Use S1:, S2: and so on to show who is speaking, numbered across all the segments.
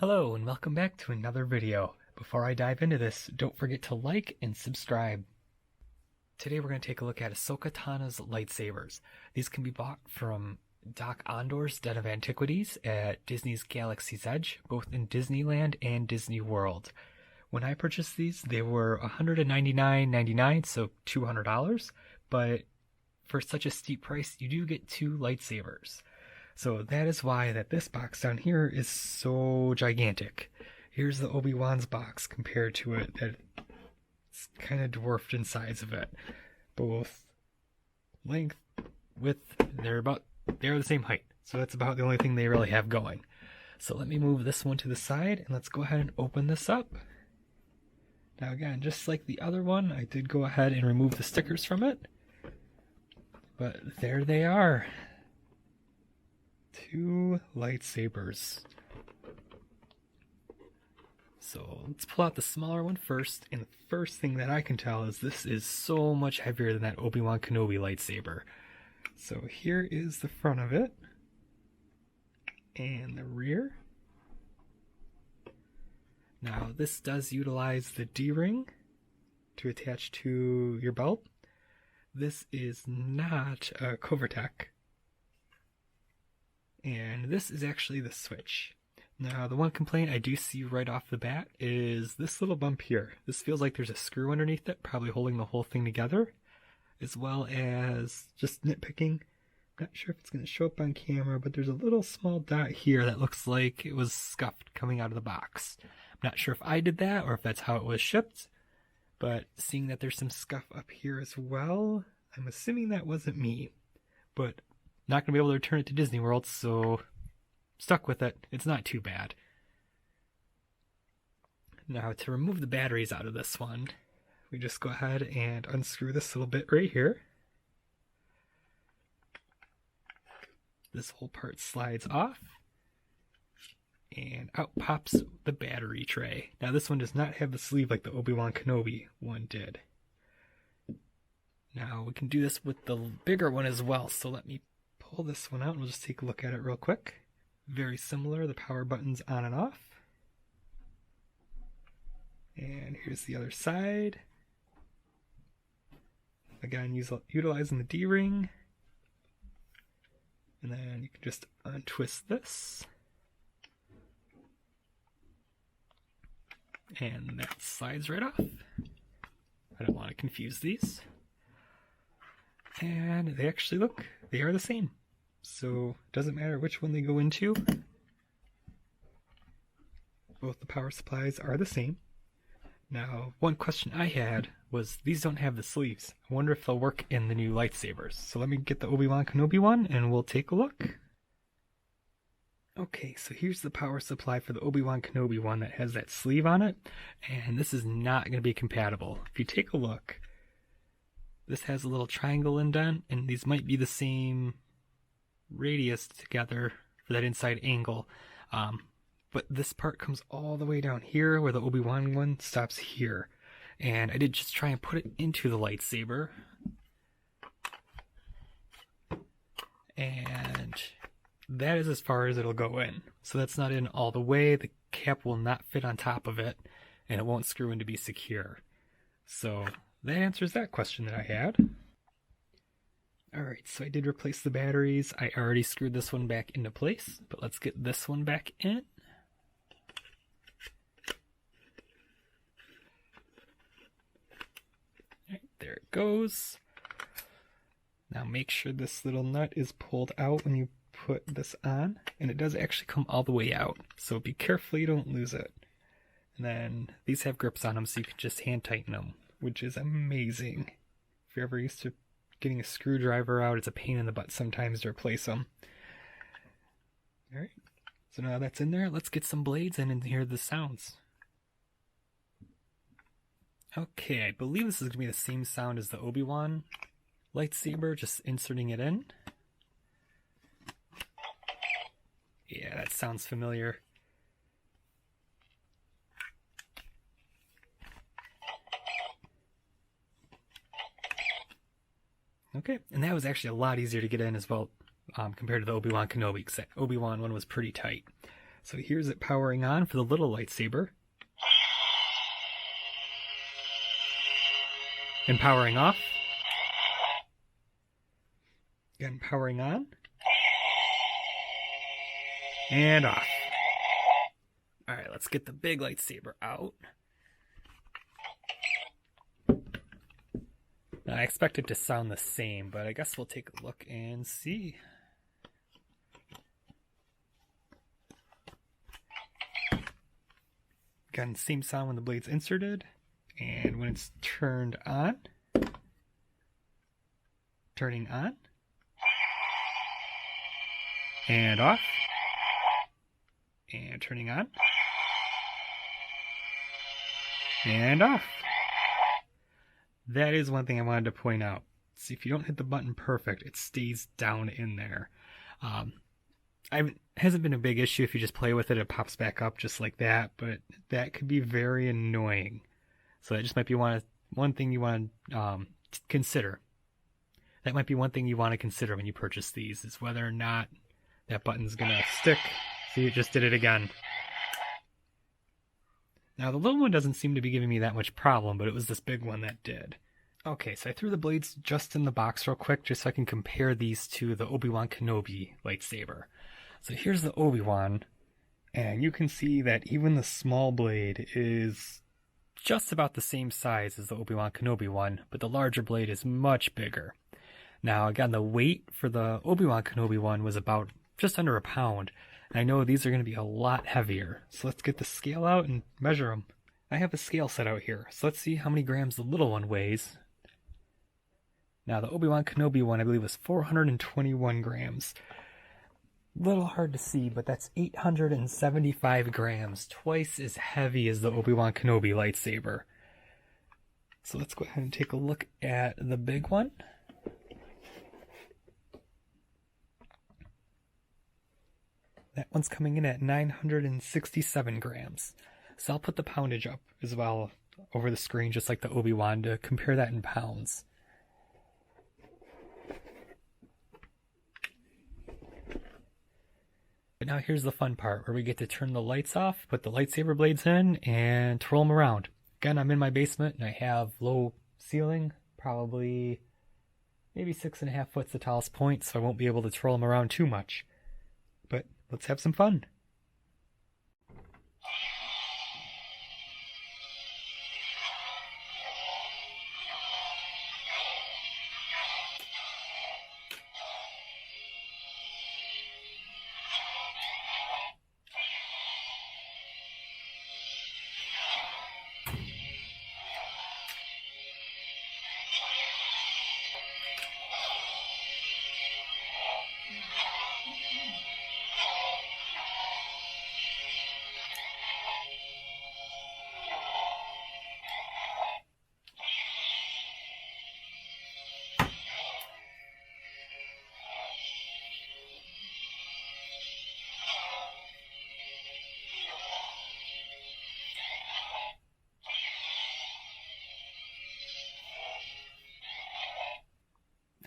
S1: Hello and welcome back to another video. Before I dive into this, don't forget to like and subscribe. Today we're going to take a look at Ahsoka Tano's lightsabers. These can be bought from Doc Ondor's Den of Antiquities at Disney's Galaxy's Edge, both in Disneyland and Disney World. When I purchased these, they were $199.99, so $200, but for such a steep price, you do get two lightsabers. So that is why that this box down here is so gigantic. Here's the Obi-Wan's box compared to it. It's kind of dwarfed in size of it. Both length, width, they're the same height. So that's about the only thing they really have going. So let me move this one to the side and let's go ahead and open this up. Now again, just like the other one, I did go ahead and remove the stickers from it. But there they are. Two lightsabers. So let's pull out the smaller one first, and the first thing that I can tell is this is so much heavier than that Obi-Wan Kenobi lightsaber. So here is the front of it, and the rear. Now this does utilize the D-ring to attach to your belt. This is not a Covertech. And this is actually the switch. Now, the one complaint I do see right off the bat is this little bump here. This feels like there's a screw underneath it, probably holding the whole thing together, as well as just nitpicking. Not sure if it's going to show up on camera, but there's a little small dot here that looks like it was scuffed coming out of the box. I'm not sure if I did that or if that's how it was shipped, but seeing that there's some scuff up here as well, I'm assuming that wasn't me. But not going to be able to return it to Disney World, so stuck with it. It's not too bad. Now, to remove the batteries out of this one, we just go ahead and unscrew this little bit right here. This whole part slides off, and out pops the battery tray. Now, this one does not have the sleeve like the Obi-Wan Kenobi one did. Now, we can do this with the bigger one as well, so let me pull this one out and we'll just take a look at it real quick. Very similar, the power button's on and off. And here's the other side. Again, utilizing the D-ring. And then you can just untwist this. And that slides right off. I don't want to confuse these. And they actually they are the same. So it doesn't matter which one they go into. Both the power supplies are the same. Now, one question I had was these don't have the sleeves. I wonder if they'll work in the new lightsabers. So let me get the Obi-Wan Kenobi one and we'll take a look. Okay, so here's the power supply for the Obi-Wan Kenobi one that has that sleeve on it. And this is not going to be compatible. If you take a look, this has a little triangle indent, and these might be the same radius together for that inside angle. But this part comes all the way down here where the Obi-Wan one stops here. And I did just try and put it into the lightsaber. And that is as far as it'll go in. So that's not in all the way. The cap will not fit on top of it, and it won't screw in to be secure. So that answers that question that I had. Alright, so I did replace the batteries. I already screwed this one back into place, but let's get this one back in. Alright, there it goes. Now make sure this little nut is pulled out when you put this on, and it does actually come all the way out, so be careful you don't lose it. And then these have grips on them, so you can just hand tighten them, which is amazing. If you're ever used to getting a screwdriver out, it's a pain in the butt sometimes to replace them. Alright, so now that's in there, let's get some blades in and hear the sounds. Okay, I believe this is going to be the same sound as the Obi-Wan lightsaber, just inserting it in. Yeah, that sounds familiar. Okay, and that was actually a lot easier to get in as well compared to the Obi-Wan Kenobi, because that Obi-Wan one was pretty tight. So here's it powering on for the little lightsaber. And powering off. Again, powering on. And off. Alright, let's get the big lightsaber out. Now, I expect it to sound the same, but I guess we'll take a look and see. Again, same sound when the blade's inserted, and when it's turned on, turning on, and off, and turning on, and off. That is one thing I wanted to point out. See, if you don't hit the button perfect, it stays down in there. It hasn't been a big issue. If you just play with it, it pops back up just like that, but that could be very annoying. So that just might be one thing you want to consider. That might be one thing you want to consider when you purchase these, is whether or not that button's going to stick. See, it just did it again. Now, the little one doesn't seem to be giving me that much problem, but it was this big one that did. Okay, so I threw the blades just in the box real quick, just so I can compare these to the Obi-Wan Kenobi lightsaber. So here's the Obi-Wan, and you can see that even the small blade is just about the same size as the Obi-Wan Kenobi one, but the larger blade is much bigger. Now, again, the weight for the Obi-Wan Kenobi one was about just under a pound. I know these are going to be a lot heavier, so let's get the scale out and measure them. I have a scale set out here, so let's see how many grams the little one weighs. Now, the Obi-Wan Kenobi one, I believe, was 421 grams. A little hard to see, but that's 875 grams, twice as heavy as the Obi-Wan Kenobi lightsaber. So let's go ahead and take a look at the big one. That one's coming in at 967 grams. So I'll put the poundage up as well over the screen, just like the Obi-Wan, to compare that in pounds. But now here's the fun part, where we get to turn the lights off, put the lightsaber blades in, and twirl them around. Again, I'm in my basement, and I have low ceiling, probably maybe 6.5 foot's the tallest point, so I won't be able to twirl them around too much. But let's have some fun.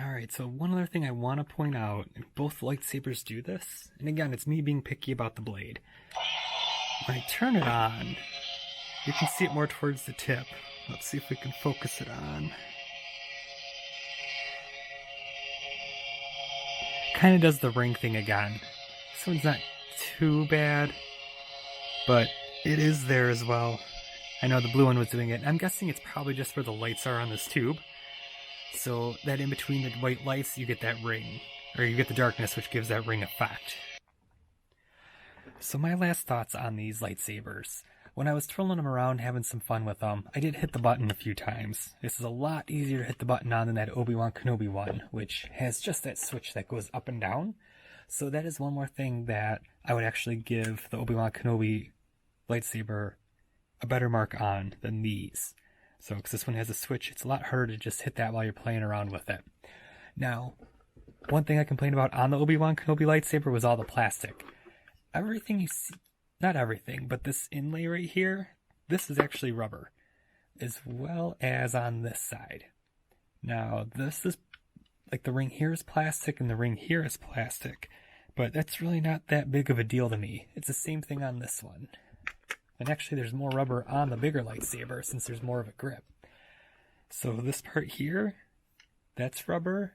S1: Alright, so one other thing I want to point out, both lightsabers do this, and again, it's me being picky about the blade. When I turn it on, you can see it more towards the tip. Let's see if we can focus it on. Kind of does the ring thing again. This one's not too bad, but it is there as well. I know the blue one was doing it. I'm guessing it's probably just where the lights are on this tube. So that in between the white lights, you get that ring, or you get the darkness, which gives that ring effect. So my last thoughts on these lightsabers. When I was twirling them around, having some fun with them, I did hit the button a few times. This is a lot easier to hit the button on than that Obi-Wan Kenobi one, which has just that switch that goes up and down. So that is one more thing that I would actually give the Obi-Wan Kenobi lightsaber a better mark on than these. So, because this one has a switch, it's a lot harder to just hit that while you're playing around with it. Now, one thing I complained about on the Obi-Wan Kenobi lightsaber was all the plastic. Everything you see, not everything, but this inlay right here, this is actually rubber, as well as on this side. Now, this is, like the ring here is plastic and the ring here is plastic, But that's really not that big of a deal to me. It's the same thing on this one. And actually there's more rubber on the bigger lightsaber since there's more of a grip. So this part here, that's rubber,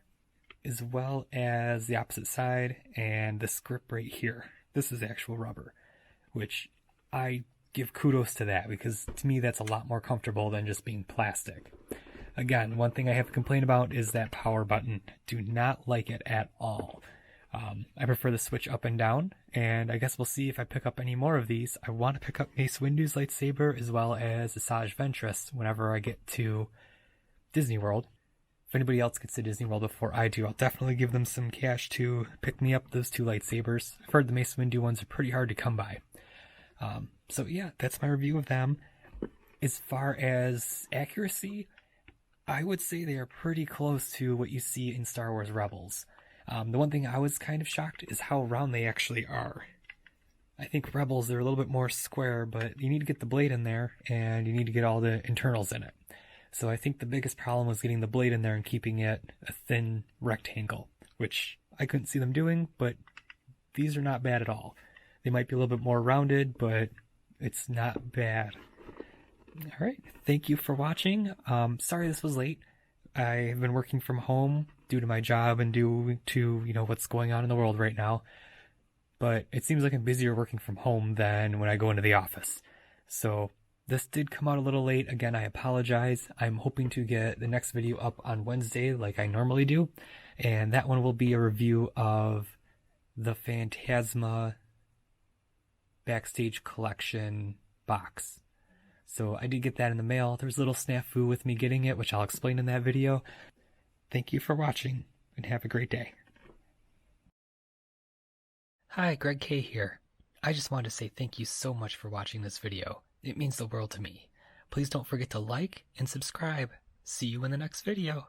S1: as well as the opposite side, and this grip right here. This is actual rubber, which I give kudos to that, because to me that's a lot more comfortable than just being plastic. Again, one thing I have to complain about is that power button. Do not like it at all. I prefer the switch up and down, and I guess we'll see if I pick up any more of these. I want to pick up Mace Windu's lightsaber as well as Asajj Ventress whenever I get to Disney World. If anybody else gets to Disney World before I do, I'll definitely give them some cash to pick me up those 2 lightsabers. I've heard the Mace Windu ones are pretty hard to come by. So yeah, that's my review of them. As far as accuracy, I would say they are pretty close to what you see in Star Wars Rebels. The one thing I was kind of shocked is how round they actually are. I think Rebels are a little bit more square, but you need to get the blade in there, and you need to get all the internals in it. So I think the biggest problem was getting the blade in there and keeping it a thin rectangle, which I couldn't see them doing, but these are not bad at all. They might be a little bit more rounded, but it's not bad. Alright, thank you for watching. Sorry this was late. I've been working from home due to my job and due to, what's going on in the world right now. But it seems like I'm busier working from home than when I go into the office. So this did come out a little late. Again, I apologize. I'm hoping to get the next video up on Wednesday like I normally do. And that one will be a review of the Phantasma Backstage Collection box. So I did get that in the mail. There's a little snafu with me getting it, which I'll explain in that video. Thank you for watching, and have a great day. Hi, Greg K here. I just wanted to say thank you so much for watching this video. It means the world to me. Please don't forget to like and subscribe. See you in the next video.